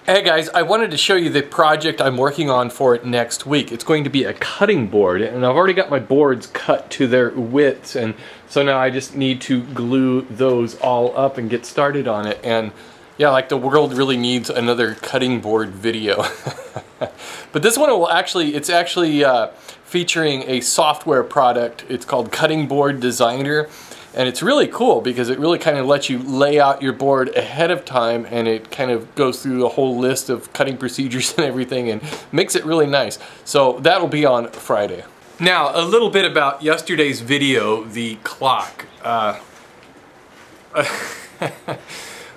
Hey guys, I wanted to show you the project I'm working on for it next week. It's going to be a cutting board, and I've already got my boards cut to their widths, and so now I just need to glue those all up and get started on it. And yeah, like the world really needs another cutting board video. But this one it's actually featuring a software product. It's called Cutting Board Designer. And it's really cool because it really kind of lets you lay out your board ahead of time, and it kind of goes through the whole list of cutting procedures and everything and makes it really nice. So that'll be on Friday. Now, a little bit about yesterday's video, the clock.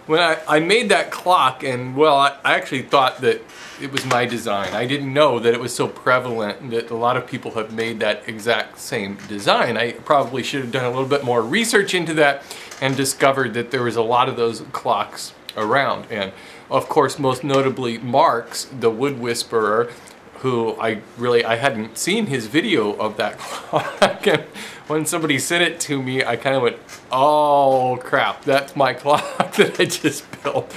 When I made that clock, and well, I actually thought that it was my design. I didn't know that it was so prevalent that a lot of people have made that exact same design. I probably should have done a little bit more research into that and discovered that there was a lot of those clocks around. And of course, most notably Marks, the Wood Whisperer, who I hadn't seen his video of that clock. And when somebody sent it to me, I kind of went, oh crap, that's my clock that I just built.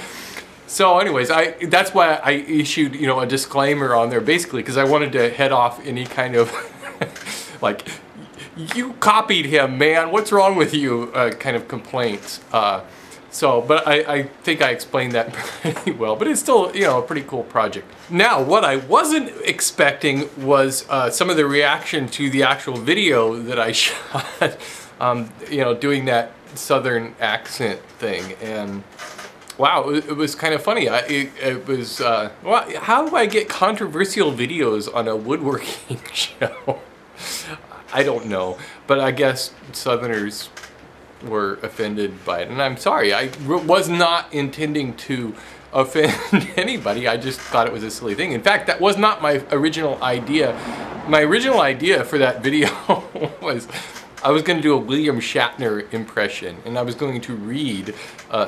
So anyways, that's why I issued, a disclaimer on there, basically, because I wanted to head off any kind of, like, you copied him, man, what's wrong with you, kind of complaints. But I think I explained that pretty well, but it's still, a pretty cool project. Now, what I wasn't expecting was some of the reaction to the actual video that I shot, doing that Southern accent thing, and wow, it was kind of funny. It was, well, how do I get controversial videos on a woodworking show? I don't know, but I guess Southerners were offended by it, and I'm sorry. I was not intending to offend anybody. I just thought it was a silly thing. In fact, that was not my original idea. My original idea for that video was I was going to do a William Shatner impression, and I was going to read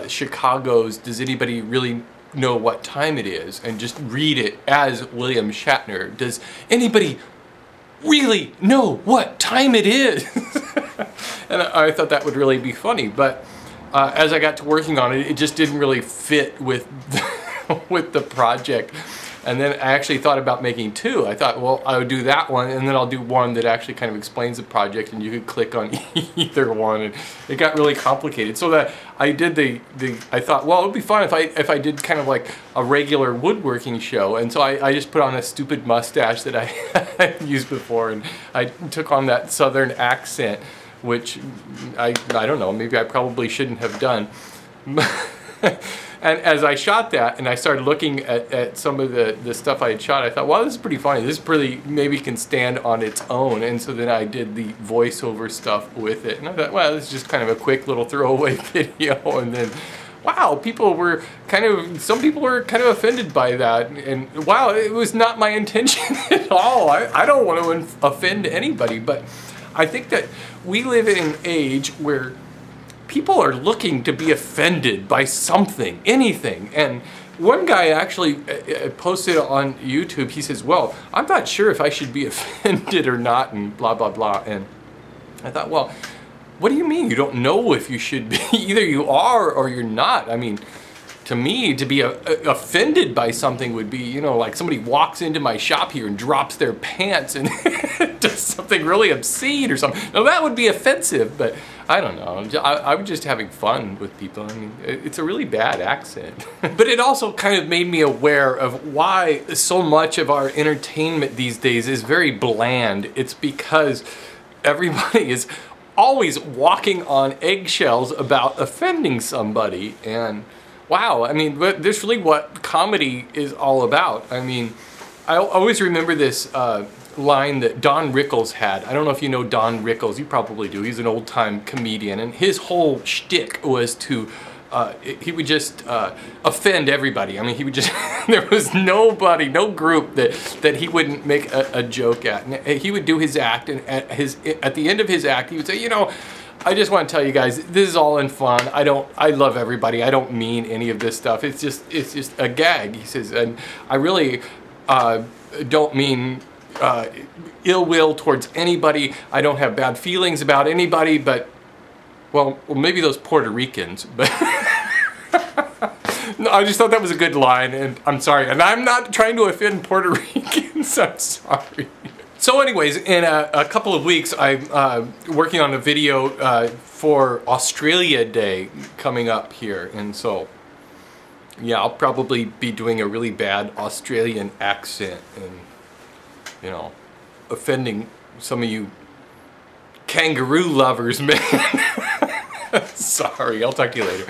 Chicago's "Does Anybody Really Know What Time It Is?" and just read it as William Shatner. Does anybody really know what time it is? And I thought that would really be funny, but as I got to working on it, it just didn't really fit with with the project. And then I actually thought about making two. I thought, well, I would do that one, and then I'll do one that actually kind of explains the project, and you could click on either one, and it got really complicated. So that I did I thought, well, it would be fun if I did kind of like a regular woodworking show, and so I just put on a stupid mustache that I had used before, and I took on that Southern accent, which I don't know, maybe I probably shouldn't have done. And as I shot that and I started looking at some of the stuff I had shot, I thought, well, this is pretty funny. This pretty maybe can stand on its own. And so then I did the voiceover stuff with it. And I thought, well, this is just kind of a quick little throwaway video. And then, wow, some people were kind of offended by that. And wow, it was not my intention at all. I don't want to offend anybody, but I think that we live in an age where people are looking to be offended by something, anything. And one guy actually posted on YouTube, he says, well, I'm not sure if I should be offended or not, and blah, blah, blah. And I thought, well, what do you mean you don't know if you should be? Either you are or you're not. I mean, to me, to be offended by something would be, like somebody walks into my shop here and drops their pants and does something really obscene or something. Now that would be offensive, but I don't know. I was just having fun with people. I mean, it's a really bad accent. But it also kind of made me aware of why so much of our entertainment these days is very bland. It's because everybody is always walking on eggshells about offending somebody, and wow, I mean, this is really what comedy is all about. I mean, I always remember this line that Don Rickles had. I don't know if you know Don Rickles, you probably do. He's an old-time comedian, and his whole shtick was to, he would just offend everybody. I mean, he would just, there was nobody, no group that he wouldn't make a joke at. And he would do his act, and at the end of his act, he would say, I just want to tell you guys, this is all in fun. I love everybody. I don't mean any of this stuff. It's just a gag. He says, and I really don't mean ill will towards anybody. I don't have bad feelings about anybody, but well maybe those Puerto Ricans, but No, I just thought that was a good line, and I'm sorry. And I'm not trying to offend Puerto Ricans. I'm sorry. So anyways, in a couple of weeks, I'm working on a video for Australia Day coming up here. And so, yeah, I'll probably be doing a really bad Australian accent and, you know, offending some of you kangaroo lovers, man. Sorry, I'll talk to you later.